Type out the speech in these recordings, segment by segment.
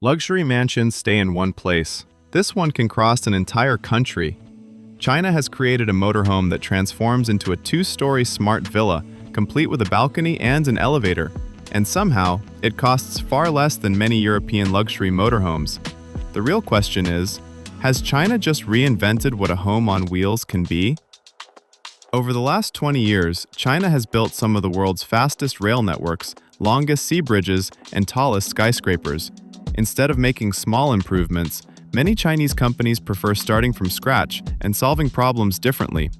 Luxury mansions stay in one place. This one can cross an entire country. China has created a motorhome that transforms into a two-story smart villa, complete with a balcony and an elevator. And somehow, it costs far less than many European luxury motorhomes. The real question is, has China just reinvented what a home on wheels can be? Over the last 20 years, China has built some of the world's fastest rail networks, longest sea bridges, and tallest skyscrapers. Instead of making small improvements, many Chinese companies prefer starting from scratch and solving problems differently.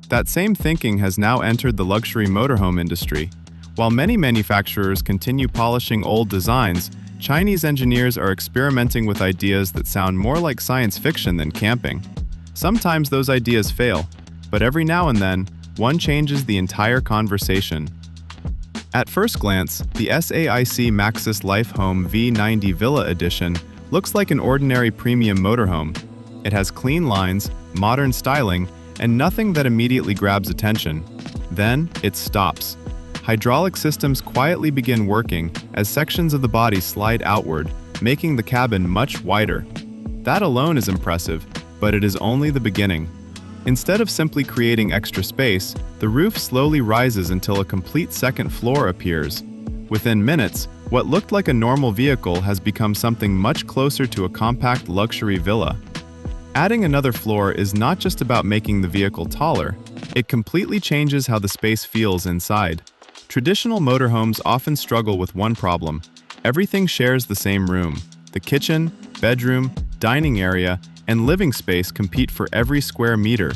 That same thinking has now entered the luxury motorhome industry. While many manufacturers continue polishing old designs, Chinese engineers are experimenting with ideas that sound more like science fiction than camping. Sometimes those ideas fail, but every now and then, one changes the entire conversation. At first glance, the SAIC Maxus Life Home V90 Villa Edition looks like an ordinary premium motorhome. It has clean lines, modern styling, and nothing that immediately grabs attention. Then, it stops. Hydraulic systems quietly begin working as sections of the body slide outward, making the cabin much wider. That alone is impressive, but it is only the beginning. Instead of simply creating extra space, the roof slowly rises until a complete second floor appears. Within minutes, what looked like a normal vehicle has become something much closer to a compact luxury villa. Adding another floor is not just about making the vehicle taller, it completely changes how the space feels inside. Traditional motorhomes often struggle with one problem: everything shares the same room. The kitchen, bedroom, dining area, and living space compete for every square meter.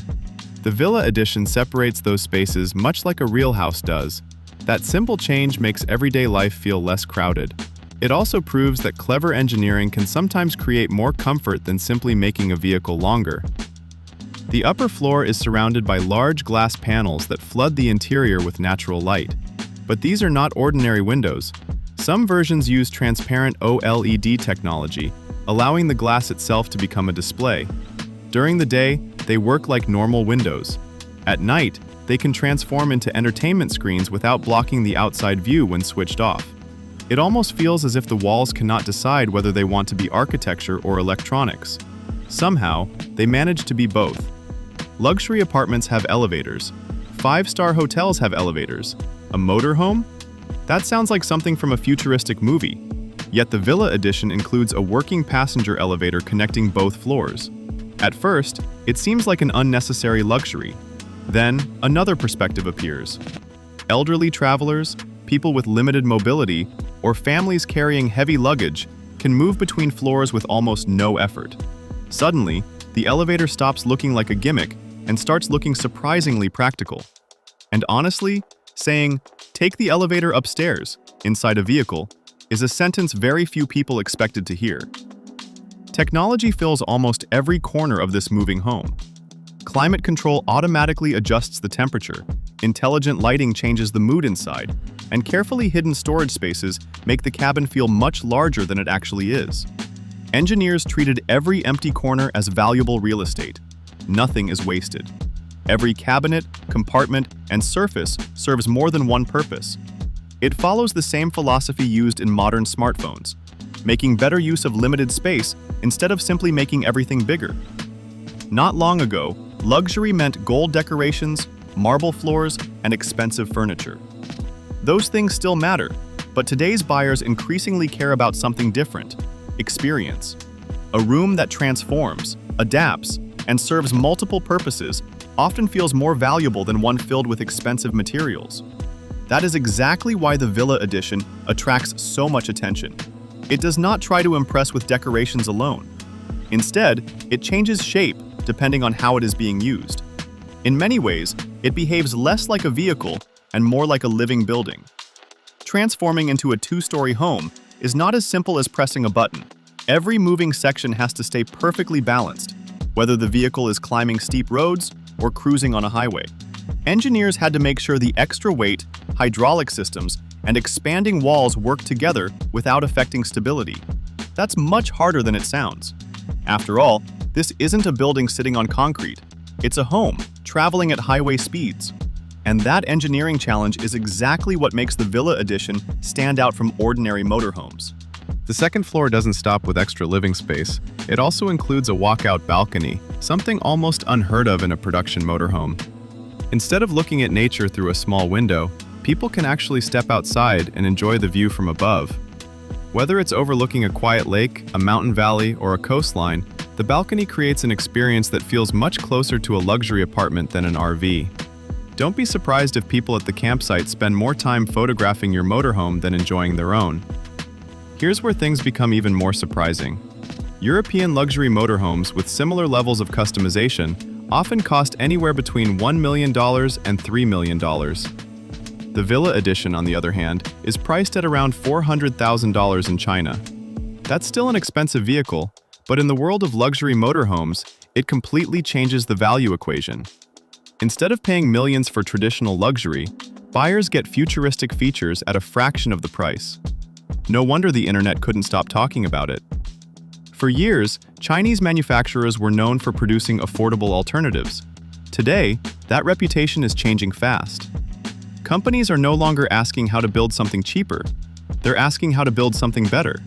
The Villa Edition separates those spaces much like a real house does. That simple change makes everyday life feel less crowded. It also proves that clever engineering can sometimes create more comfort than simply making a vehicle longer. The upper floor is surrounded by large glass panels that flood the interior with natural light. But these are not ordinary windows. Some versions use transparent OLED technology, allowing the glass itself to become a display. During the day, they work like normal windows. At night, they can transform into entertainment screens without blocking the outside view when switched off. It almost feels as if the walls cannot decide whether they want to be architecture or electronics. Somehow, they manage to be both. Luxury apartments have elevators. Five-star hotels have elevators. A motorhome? That sounds like something from a futuristic movie. Yet the Villa Edition includes a working passenger elevator connecting both floors. At first, it seems like an unnecessary luxury. Then, another perspective appears. Elderly travelers, people with limited mobility, or families carrying heavy luggage can move between floors with almost no effort. Suddenly, the elevator stops looking like a gimmick and starts looking surprisingly practical. And honestly, saying, "Take the elevator upstairs," inside a vehicle, is a sentence very few people expected to hear. Technology fills almost every corner of this moving home. Climate control automatically adjusts the temperature, intelligent lighting changes the mood inside, and carefully hidden storage spaces make the cabin feel much larger than it actually is. Engineers treated every empty corner as valuable real estate. Nothing is wasted. Every cabinet, compartment, and surface serves more than one purpose. It follows the same philosophy used in modern smartphones, making better use of limited space instead of simply making everything bigger. Not long ago, luxury meant gold decorations, marble floors, and expensive furniture. Those things still matter, but today's buyers increasingly care about something different: experience. A room that transforms, adapts, and serves multiple purposes often feels more valuable than one filled with expensive materials. That is exactly why the Villa Edition attracts so much attention. It does not try to impress with decorations alone. Instead, it changes shape depending on how it is being used. In many ways, it behaves less like a vehicle and more like a living building. Transforming into a two-story home is not as simple as pressing a button. Every moving section has to stay perfectly balanced, whether the vehicle is climbing steep roads or cruising on a highway. Engineers had to make sure the extra weight, hydraulic systems, and expanding walls work together without affecting stability. That's much harder than it sounds. After all, this isn't a building sitting on concrete. It's a home, traveling at highway speeds. And that engineering challenge is exactly what makes the Villa Edition stand out from ordinary motorhomes. The second floor doesn't stop with extra living space. It also includes a walkout balcony, something almost unheard of in a production motorhome. Instead of looking at nature through a small window, people can actually step outside and enjoy the view from above. Whether it's overlooking a quiet lake, a mountain valley, or a coastline, the balcony creates an experience that feels much closer to a luxury apartment than an RV. Don't be surprised if people at the campsite spend more time photographing your motorhome than enjoying their own. Here's where things become even more surprising. European luxury motorhomes with similar levels of customization often cost anywhere between $1 million and $3 million. The Villa Edition, on the other hand, is priced at around $400,000 in China. That's still an expensive vehicle, but in the world of luxury motorhomes, it completely changes the value equation. Instead of paying millions for traditional luxury, buyers get futuristic features at a fraction of the price. No wonder the internet couldn't stop talking about it. For years, Chinese manufacturers were known for producing affordable alternatives. Today, that reputation is changing fast. Companies are no longer asking how to build something cheaper. They're asking how to build something better.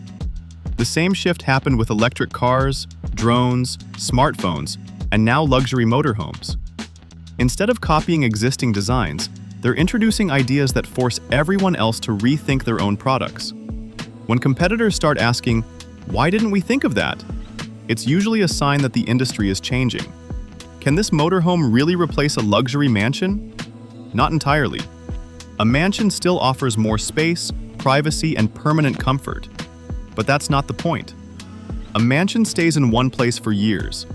The same shift happened with electric cars, drones, smartphones, and now luxury motorhomes. Instead of copying existing designs, they're introducing ideas that force everyone else to rethink their own products. When competitors start asking, "Why didn't we think of that?" it's usually a sign that the industry is changing. Can this motorhome really replace a luxury mansion? Not entirely. A mansion still offers more space, privacy, and permanent comfort. But that's not the point. A mansion stays in one place for years.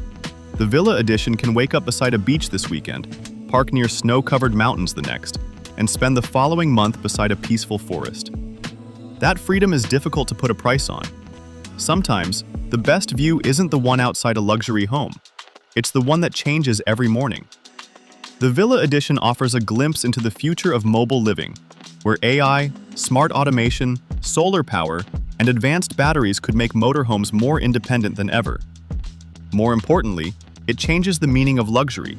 The Villa Edition can wake up beside a beach this weekend, park near snow-covered mountains the next, and spend the following month beside a peaceful forest. That freedom is difficult to put a price on. Sometimes, the best view isn't the one outside a luxury home. It's the one that changes every morning. The Villa Edition offers a glimpse into the future of mobile living, where AI, smart automation, solar power, and advanced batteries could make motorhomes more independent than ever. More importantly, it changes the meaning of luxury.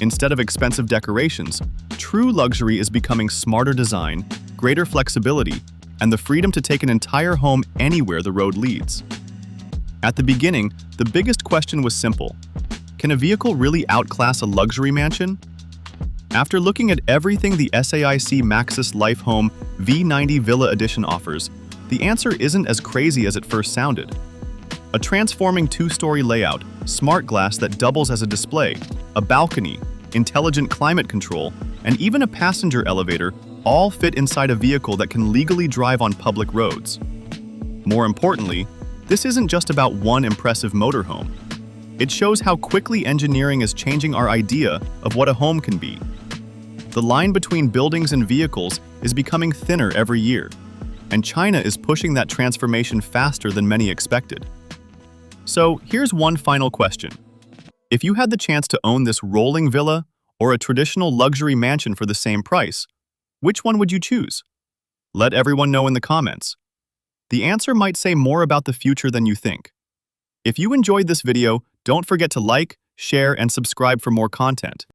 Instead of expensive decorations, true luxury is becoming smarter design, greater flexibility, and the freedom to take an entire home anywhere the road leads. At the beginning, the biggest question was simple. Can a vehicle really outclass a luxury mansion? After looking at everything the SAIC Maxus Life Home V90 Villa Edition offers, the answer isn't as crazy as it first sounded. A transforming two-story layout, smart glass that doubles as a display, a balcony, intelligent climate control, and even a passenger elevator all fit inside a vehicle that can legally drive on public roads. More importantly, this isn't just about one impressive motorhome. It shows how quickly engineering is changing our idea of what a home can be. The line between buildings and vehicles is becoming thinner every year, and China is pushing that transformation faster than many expected. So here's one final question. If you had the chance to own this rolling villa or a traditional luxury mansion for the same price, which one would you choose? Let everyone know in the comments. The answer might say more about the future than you think. If you enjoyed this video, don't forget to like, share, and subscribe for more content.